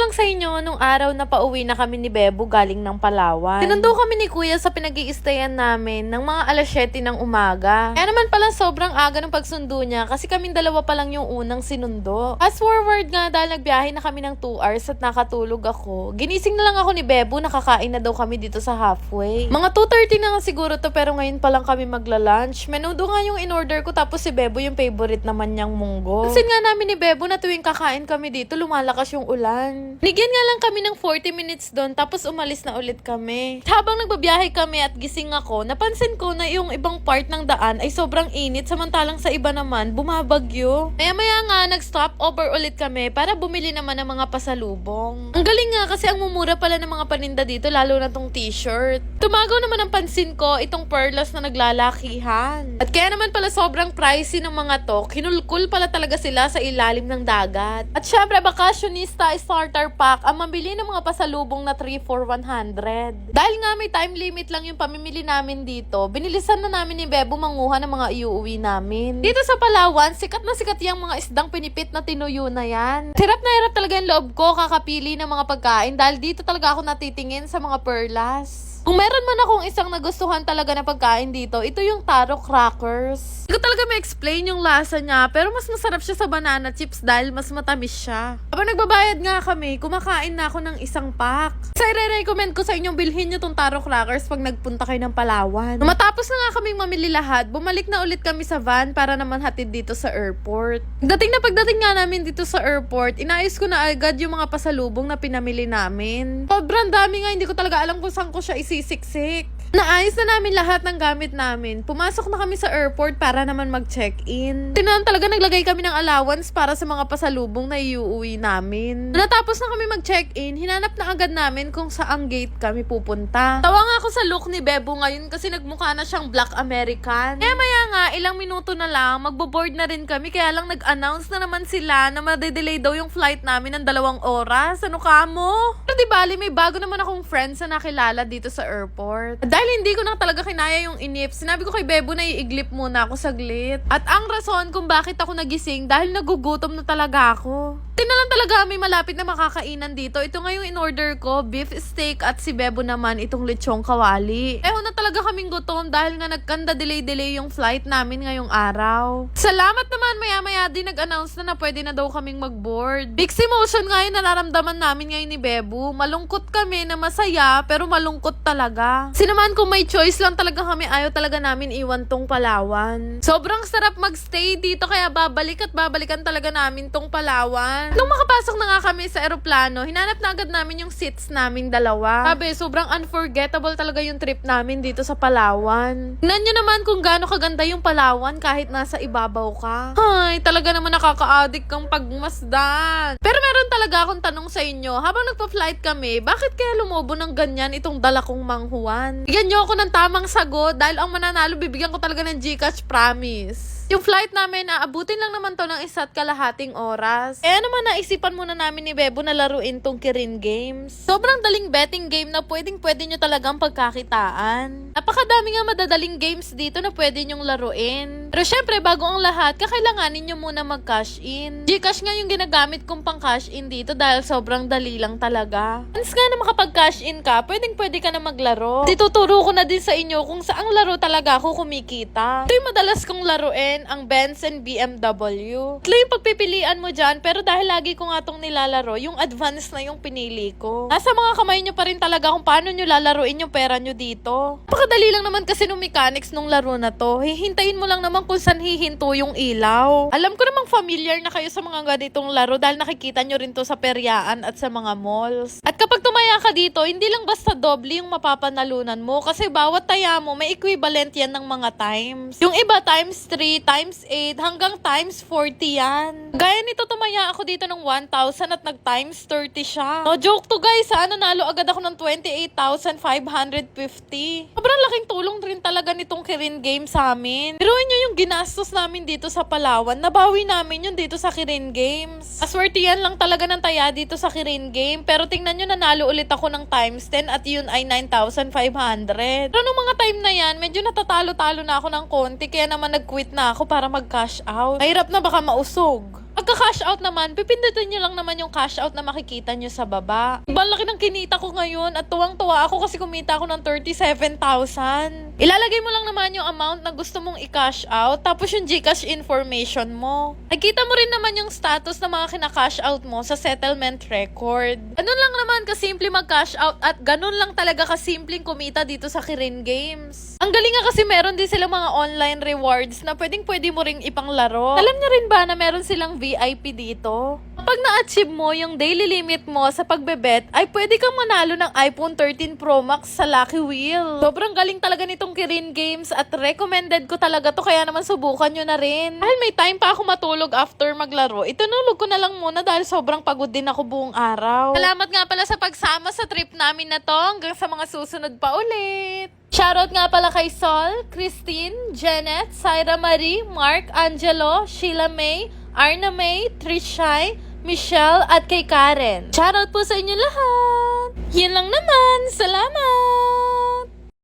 lang sa inyo nung araw na pauwi na kami ni Bebo galing ng Palawan. Sinundo kami ni Kuya sa pinag-i-stayan namin ng mga alas 7 ng umaga. Kaya naman pala sobrang aga ng pagsundo niya kasi kaming dalawa pa lang yung unang sinundo. Fast forward nga dahil nagbiyahe na kami ng 2 hours at nakatulog ako. Ginising na lang ako ni Bebo, nakakain na daw kami dito sa halfway. Mga 2:30 na nga siguro to pero ngayon pa lang kami magla-lunch. Menudo nga yung in-order ko tapos si Bebo yung favorite naman niyang munggo. Kasi nga namin ni Bebo na tuwing kakain kami dito lumalakas yung ulan. Nigyan nga lang kami ng 40 minutes doon tapos umalis na ulit kami. Habang nagbabiyahe kami at gising ako, napansin ko na yung ibang part ng daan ay sobrang init samantalang sa iba naman bumabagyo. Maya nga nag-stop over ulit kami para bumili naman ng mga pasalubong. Ang galing nga kasi ang mumura pala ng mga paninda dito lalo na tong t-shirt. Tumagaw naman ang pansin ko itong perlas na naglalakihan. At kaya naman pala sobrang pricey ng mga to, kinulkul pala talaga sila sa ilalim ng dagat. At syempre Vacationista Starter Pack ang mabili ng mga pasalubong na 3 for 100. Dahil nga may time limit lang yung pamimili namin dito, binilisan na namin ni Bebo manguha ng mga iuuwi namin. Dito sa Palawan, sikat na sikat yung mga isdang pinipit na tinuyo na yan. Hirap na hirap talaga yung loob ko kakapili ng mga pagkain dahil dito talaga ako natitingin sa mga perlas. Kung meron man akong isang nagustuhan talaga na pagkain dito, ito yung taro crackers. Hindi ko talaga ma-explain yung lasa niya, pero mas masarap siya sa banana chips dahil mas matamis siya. Habang nagbabayad nga kami, kumakain na ako ng isang pack. Sa i-recommend ko sa inyong bilhin nyo tong taro crackers pag nagpunta kayo ng Palawan. Matapos na nga kaming mamili lahat, bumalik na ulit kami sa van para naman hatid dito sa airport. Pagdating nga namin dito sa airport, inayos ko na agad yung mga pasalubong na pinamili namin. Sobrang dami nga, hindi ko talaga alam kung saan ko siya isisiksik. Naayos na namin lahat ng gamit namin. Pumasok na kami sa airport para naman mag-check-in. Tinan talaga naglagay kami ng allowance para sa mga pasalubong na iuuwi namin. Natapos na kami mag-check-in, hinanap na agad namin kung saang gate kami pupunta. Tawa nga ako sa look ni Bebo ngayon kasi nagmukha na siyang Black American. Maya nga, ilang minuto na lang, magbo-board na rin kami kaya lang nag-announce na naman sila na madedelay daw yung flight namin ng 2 oras. Ano ka mo? Pero di bali, may bago naman akong friends na nakilala dito sa airport. Dahil hindi ko na talaga kinaya yung inip, sinabi ko kay Bebo na iiglip muna ako saglit. At ang rason kung bakit ako nagising dahil nagugutom na talaga ako. Tinalan talaga may malapit na makakainan dito. Ito nga yung in-order ko, beef steak at si Bebo naman itong lechong kawali. Na talaga kaming gutom dahil nga nagkanda delay yung flight namin ngayong araw. Salamat naman maya-maya din nag-announce na pwede na daw kaming mag-board. Mixed emotion nga yung nararamdaman namin ngayon ni Bebo. Malungkot kami na masaya pero malungkot talaga. Sinaman kung may choice lang talaga kami, ayaw talaga namin iwan tong Palawan. Sobrang sarap magstay dito kaya babalik at babalikan talaga namin tong Palawan. Nung makapasok na nga kami sa eroplano, hinanap na agad namin yung seats naming dalawa. Sabi, sobrang unforgettable talaga yung trip namin dito sa Palawan. Tingnan nyo naman kung gaano kaganda yung Palawan kahit nasa ibabaw ka. Ay, talaga naman nakaka-addict kang pagmasdan. Pero meron talaga akong tanong sa inyo, habang nagpa-flight kami, bakit kaya lumobo ng ganyan itong dala kong manghuwan? Bigyan nyo ako ng tamang sagot dahil ang mananalo bibigyan ko talaga ng GCash promise. Yung flight namin, aabutin lang naman to ng 1.5 oras. Kaya naman naisipan muna namin ni Bebo na laruin tong Kirin Games. Sobrang daling betting game na pwede nyo talagang pagkakitaan. Napakadami nga madadaling games dito na pwede nyong laruin. Pero syempre, bago ang lahat, kakailanganin nyo muna mag-cash in. GCash nga yung ginagamit kong pang-cash in dito dahil sobrang dali lang talaga. Once nga na makapag-cash in ka, pwede ka na maglaro. Dituturo ko na din sa inyo kung saang laro talaga ako kumikita. Ito yung madalas kong laruin, ang Benz and BMW. Ito yung pagpipilian mo dyan, pero dahil lagi ko nga itong nilalaro, yung advance na yung pinili ko. Nasa mga kamay nyo pa rin talaga kung paano nyo lalaruin yung pera nyo dito. Napakadali lang naman kasi nung mechanics nung laro na to. Hihintayin mo lang naman kung saan hihinto yung ilaw. Alam ko namang familiar na kayo sa mga ganitong laro dahil nakikita nyo rin to sa peryaan at sa mga malls. At kapag tumaya ka dito, hindi lang basta doble yung mapapanalunan mo kasi bawat taya mo may equivalent yan ng mga times. Yung iba times 3, times 8, hanggang times 40 yan. Gaya nito, tumaya ako dito ng 1,000 at nag-times 30 siya. No joke to guys, nanalo agad ako ng 28,550. Sobrang laking tulong rin talaga nitong Kirin Game sa amin. Biruin nyo yung ginastos namin dito sa Palawan, nabawi namin yun dito sa Kirin Games. Aswerte yan lang talaga ng taya dito sa Kirin Game, pero tingnan nyo, nanalo ulit ako ng times 10 at yun ay 9,500. Pero nung mga time na yan, medyo natatalo-talo na ako ng konti, kaya naman nag-quit na ako para mag-cash out. Mahirap na baka mausog. Pagka-cash out naman, pipindutin nyo lang naman yung cash out na makikita nyo sa baba. Laki ng kinita ko ngayon at tuwang-tuwa ako kasi kumita ako ng 37,000. Ilalagay mo lang naman yung amount na gusto mong i-cash out tapos yung GCash information mo. Nakikita mo rin naman yung status ng mga kina-cash out mo sa settlement record. Ganun lang naman kasimple mag-cash out at ganun lang talaga kasimpleng kumita dito sa Kirin Games. Ang galing nga kasi meron din silang mga online rewards na pwede mo ring ipanglaro. Alam niyo rin ba na meron silang VIP dito? Kapag na-achieve mo yung daily limit mo sa pagbebet, ay pwede kang manalo ng iPhone 13 Pro Max sa Lucky Wheel. Sobrang galing talaga nitong Kirin Games at recommended ko talaga to kaya naman subukan nyo na rin. Dahil may time pa ako matulog after maglaro, itunulog ko na lang muna dahil sobrang pagod din ako buong araw. Salamat nga pala sa pagsama sa trip namin na to hanggang sa mga susunod pa ulit. Shoutout nga pala kay Sol, Christine, Janet, Syra Marie, Mark, Angelo, Sheila May, Arna May, Trishay, Michelle at kay Karen. Shoutout po sa inyo lahat! Yan lang naman. Salamat!